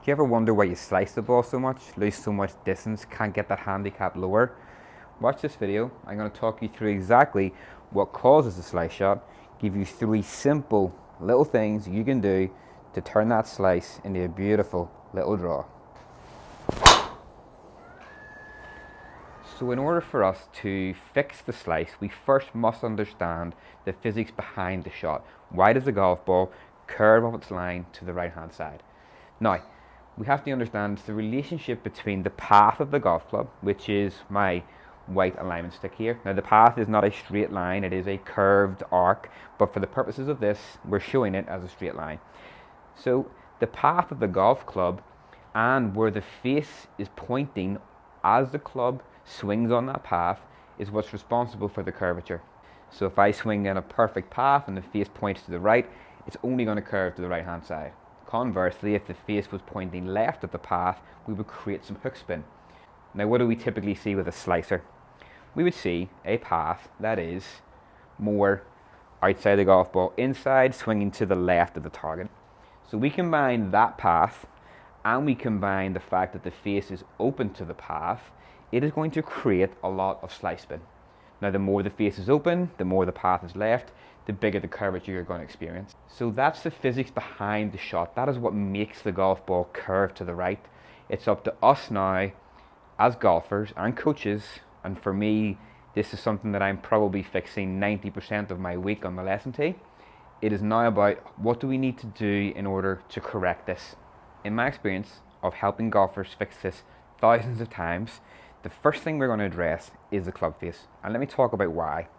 you ever wonder why you slice the ball so much, lose so much distance, can't get that handicap lower? Watch this video. I'm going to talk you through exactly what causes the slice shot, give you 3 simple little things you can do to turn that slice into a beautiful little draw. So in order for us to fix the slice, we first must understand the physics behind the shot. Why does the golf ball curve off its line to the right hand side? Now, we have to understand the relationship between the path of the golf club, which is my white alignment stick here. Now the path is not a straight line, it is a curved arc, but for the purposes of this, we're showing it as a straight line. So the path of the golf club and where the face is pointing as the club swings on that path is what's responsible for the curvature. So if I swing in a perfect path and the face points to the right, it's only going to curve to the right hand side. Conversely, if the face was pointing left of the path, we would create some hook spin. Now what do we typically see with a slicer? We would see a path that is more outside the golf ball, inside, swinging to the left of the target. So we combine that path and we combine the fact that the face is open to the path, it is going to create a lot of slice spin. Now the more the face is open, the more the path is left, the bigger the curvature you're going to experience. So that's the physics behind the shot. That is what makes the golf ball curve to the right. It's up to us now as golfers and coaches, and for me, this is something that I'm probably fixing 90% of my week on the lesson tee. It is now about what do we need to do in order to correct this. In my experience of helping golfers fix this thousands of times, the first thing we're going to address is the club face. And let me talk about why.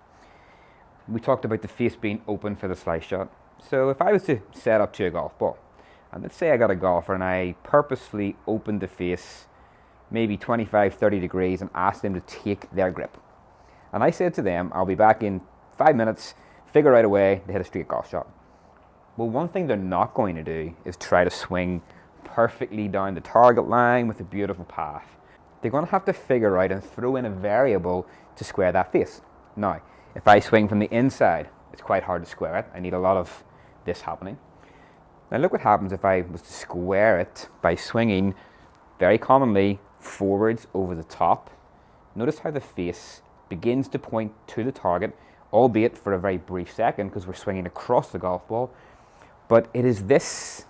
We talked about the face being open for the slice shot. So if I was to set up to a golf ball, and let's say I got a golfer and I purposefully opened the face maybe 25, 30 degrees and asked them to take their grip. And I said to them, I'll be back in 5 minutes, figure out a way to hit a straight golf shot. Well, one thing they're not going to do is try to swing perfectly down the target line with a beautiful path. They're going to have to figure out and throw in a variable to square that face. Now, if I swing from the inside, it's quite hard to square it. I need a lot of this happening. Now look what happens if I was to square it by swinging very commonly forwards over the top. Notice how the face begins to point to the target, albeit for a very brief second because we're swinging across the golf ball. But it is this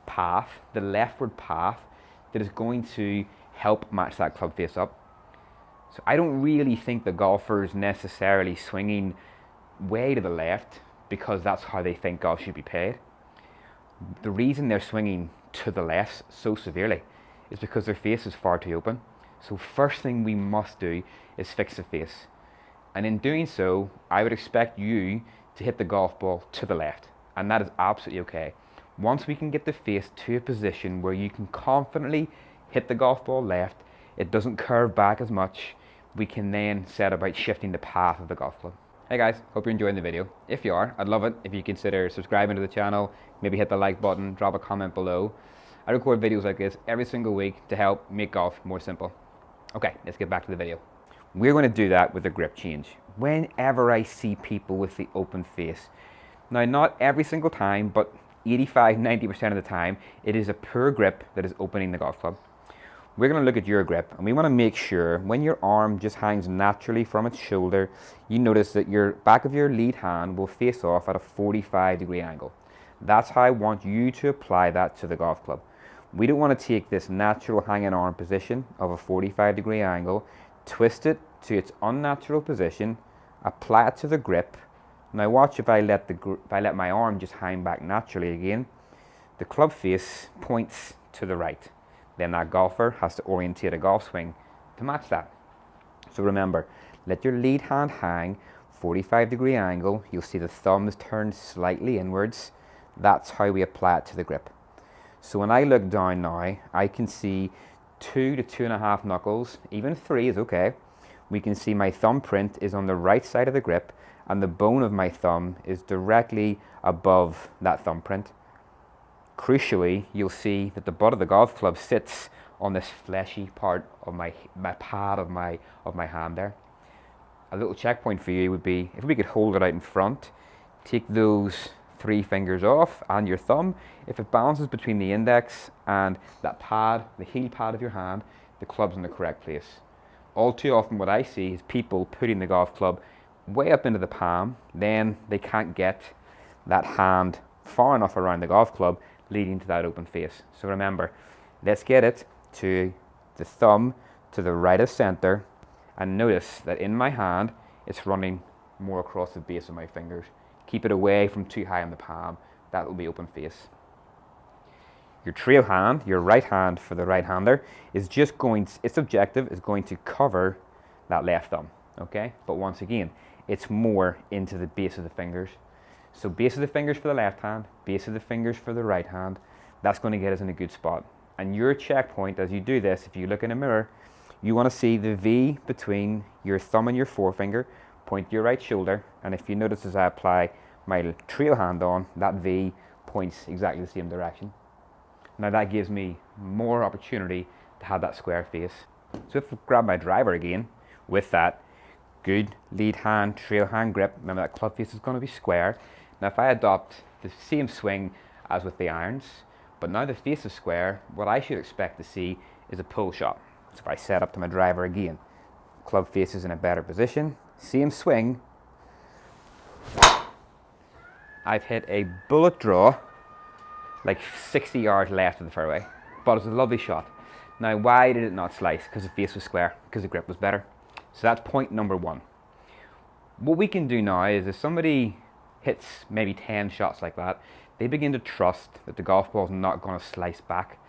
path, the leftward path, that is going to help match that club face up. So I don't really think the golfer is necessarily swinging way to the left because that's how they think golf should be played. The reason they're swinging to the left so severely is because their face is far too open. So first thing we must do is fix the face. And in doing so, I would expect you to hit the golf ball to the left. And that is absolutely okay. Once we can get the face to a position where you can confidently hit the golf ball left, it doesn't curve back as much, we can then set about shifting the path of the golf club. Hey guys, hope you're enjoying the video. If you are, I'd love it if you consider subscribing to the channel, maybe hit the like button, drop a comment below. I record videos like this every single week to help make golf more simple. Okay, let's get back to the video. We're going to do that with a grip change. Whenever I see people with the open face, now not every single time, but 85–90% of the time, it is a poor grip that is opening the golf club. We're going to look at your grip and we want to make sure when your arm just hangs naturally from its shoulder, you notice that your back of your lead hand will face off at a 45-degree angle. That's how I want you to apply that to the golf club. We don't want to take this natural hanging arm position of a 45-degree angle, twist it to its unnatural position, apply it to the grip. Now watch if I let my arm just hang back naturally again, the club face points to the right. Then that golfer has to orientate a golf swing to match that. So remember, let your lead hand hang, 45-degree angle. You'll see the thumb is turned slightly inwards. That's how we apply it to the grip. So when I look down now, I can see 2 to 2.5 knuckles, even 3 is okay. We can see my thumbprint is on the right side of the grip and the bone of my thumb is directly above that thumbprint. Crucially, you'll see that the butt of the golf club sits on this fleshy part of my pad of my hand there. A little checkpoint for you would be if we could hold it out in front, take those 3 fingers off and your thumb. If it balances between the index and that pad, the heel pad of your hand, the club's in the correct place. All too often what I see is people putting the golf club way up into the palm, then they can't get that hand far enough around the golf club, leading to that open face. So remember, let's get it to the thumb to the right of center, and notice that in my hand it's running more across the base of my fingers. Keep it away from too high in the palm. That will be open face. Your trail hand, your right hand for the right hander, is just going, its objective is going to cover that left thumb, okay? But once again, it's more into the base of the fingers. So base of the fingers for the left hand, base of the fingers for the right hand. That's going to get us in a good spot. And your checkpoint as you do this, if you look in a mirror, you want to see the V between your thumb and your forefinger, point to your right shoulder, and if you notice as I apply my trail hand on, that V points exactly the same direction. Now that gives me more opportunity to have that square face. So if I grab my driver again, with that good lead hand, trail hand grip, remember that club face is going to be square. Now if I adopt the same swing as with the irons, but now the face is square, what I should expect to see is a pull shot. So if I set up to my driver again, club face is in a better position, same swing, I've hit a bullet draw like 60 yards left of the fairway, but it was a lovely shot. Now why did it not slice? Because the face was square, because the grip was better. So that's point number 1. What we can do now is if somebody hits maybe 10 shots like that, they begin to trust that the golf ball is not going to slice back.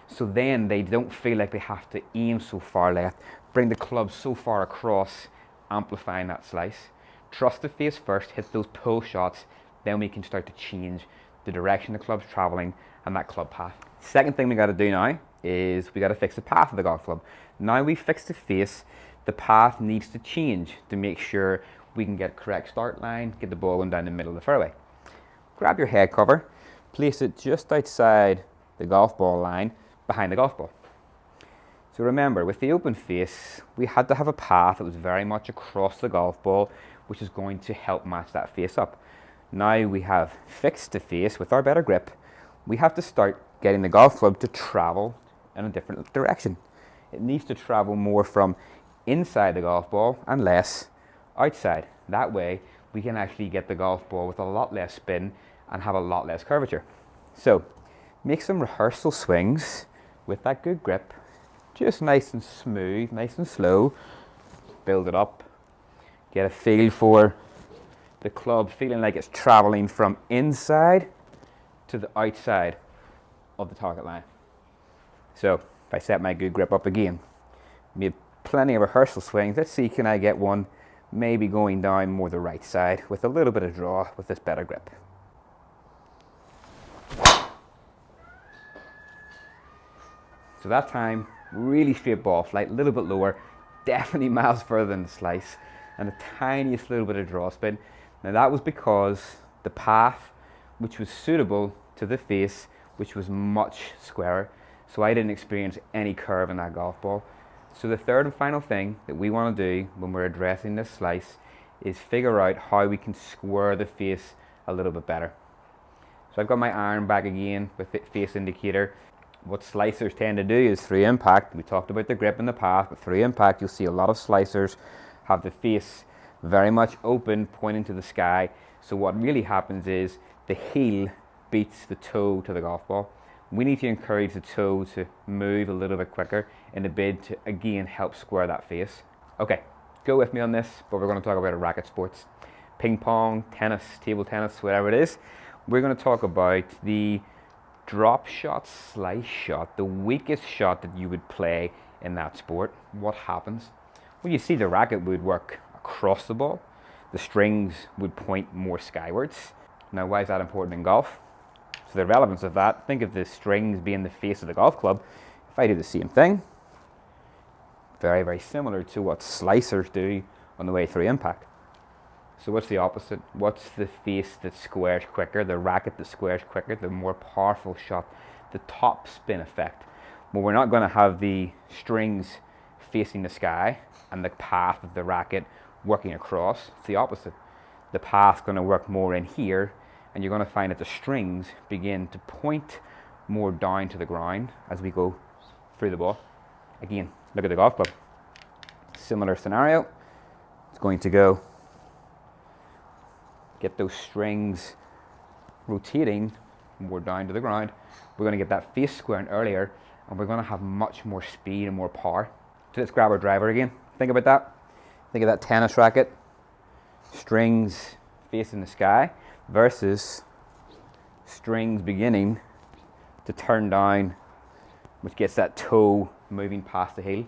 So then they don't feel like they have to aim so far left, bring the club so far across, amplifying that slice. Trust the face first, hit those pull shots, then we can start to change the direction the club's traveling and that club path. Second thing we got to do now is we got to fix the path of the golf club. Now we fix the face, the path needs to change to make sure we can get correct start line, get the ball going down the middle of the fairway. Grab your head cover, place it just outside the golf ball line, behind the golf ball. So remember, with the open face, we had to have a path that was very much across the golf ball, which is going to help match that face up. Now we have fixed the face with our better grip, we have to start getting the golf club to travel in a different direction. It needs to travel more from inside the golf ball and less outside. That way we can actually get the golf ball with a lot less spin and have a lot less curvature. So make some rehearsal swings with that good grip, just nice and smooth, nice and slow. Build it up, get a feel for the club feeling like it's traveling from inside to the outside of the target line. So if I set my good grip up again, made plenty of rehearsal swings. Let's see, can I get one maybe going down more the right side with a little bit of draw with this better grip. So that time, really straight ball flight, a little bit lower, definitely miles further than the slice, and the tiniest little bit of draw spin. Now that was because the path, which was suitable to the face, which was much squarer, so I didn't experience any curve in that golf ball. So the third and final thing that we want to do when we're addressing this slice is figure out how we can square the face a little bit better. So I've got my iron back again with the face indicator. What slicers tend to do is through impact, we talked about the grip and the path, but through impact you'll see a lot of slicers have the face very much open, pointing to the sky. So what really happens is the heel beats the toe to the golf ball. We need to encourage the toe to move a little bit quicker in the bid to again help square that face. Okay, go with me on this, but we're going to talk about racket sports. Ping pong, tennis, table tennis, whatever it is. We're going to talk about the drop shot, slice shot, the weakest shot that you would play in that sport. What happens? Well, you see the racket would work across the ball. The strings would point more skywards. Now, why is that important in golf? So the relevance of that, think of the strings being the face of the golf club. If I do the same thing, very, very similar to what slicers do on the way through impact. So what's the opposite? What's the face that squares quicker, the racket that squares quicker, the more powerful shot, the top spin effect? Well, we're not going to have the strings facing the sky and the path of the racket working across. It's the opposite. The path's going to work more in here and you're going to find that the strings begin to point more down to the ground as we go through the ball. Again, look at the golf club. Similar scenario. It's going to go get those strings rotating more down to the ground. We're going to get that face squaring earlier, and we're going to have much more speed and more power. So let's grab our driver again. Think about that. Think of that tennis racket, strings facing the sky versus strings beginning to turn down, which gets that toe moving past the heel.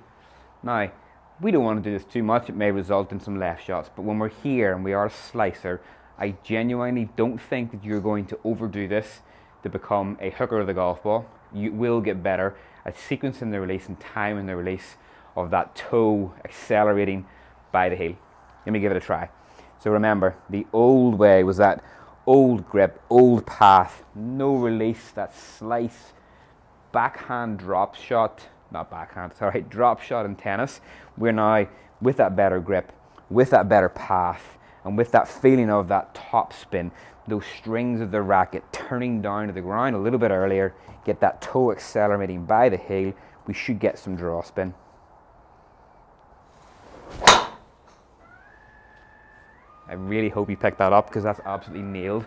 Now, we don't want to do this too much. It may result in some left shots, but when we're here and we are a slicer, I genuinely don't think that you're going to overdo this to become a hooker of the golf ball. You will get better at sequencing the release and timing the release of that toe accelerating by the heel. Let me give it a try. So remember, the old way was that old grip, old path, no release, that slice, backhand drop shot, not backhand, sorry, drop shot in tennis. We're now with that better grip, with that better path, and with that feeling of that top spin, those strings of the racket turning down to the ground a little bit earlier, get that toe accelerating by the heel, we should get some draw spin. I really hope you picked that up because that's absolutely nailed.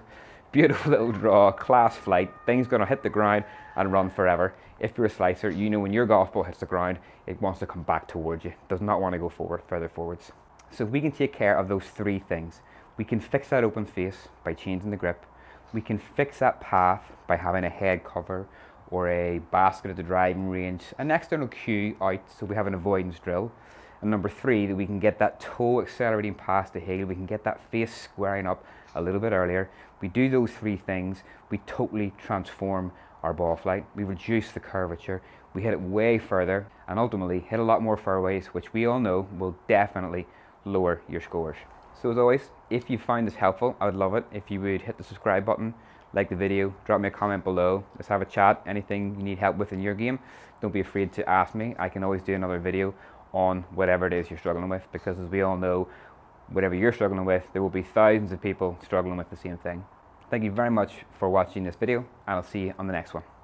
Beautiful little draw, class flight. Thing's going to hit the ground and run forever. If you're a slicer, you know when your golf ball hits the ground, it wants to come back towards you. It does not want to go forward, further forwards. So if we can take care of those three things, we can fix that open face by changing the grip. We can fix that path by having a head cover or a basket at the driving range, an external cue out so we have an avoidance drill. And number three, that we can get that toe accelerating past the heel, we can get that face squaring up a little bit earlier. We do those three things, we totally transform our ball flight. We reduce the curvature, we hit it way further, and ultimately hit a lot more fairways, which we all know will definitely lower your scores. So as always, if you find this helpful, I would love it if you would hit the subscribe button, like the video, drop me a comment below, let's have a chat. Anything you need help with in your game, don't be afraid to ask me. I can always do another video on whatever it is you're struggling with, because as we all know, whatever you're struggling with, there will be thousands of people struggling with the same thing. Thank you very much for watching this video, and I'll see you on the next one.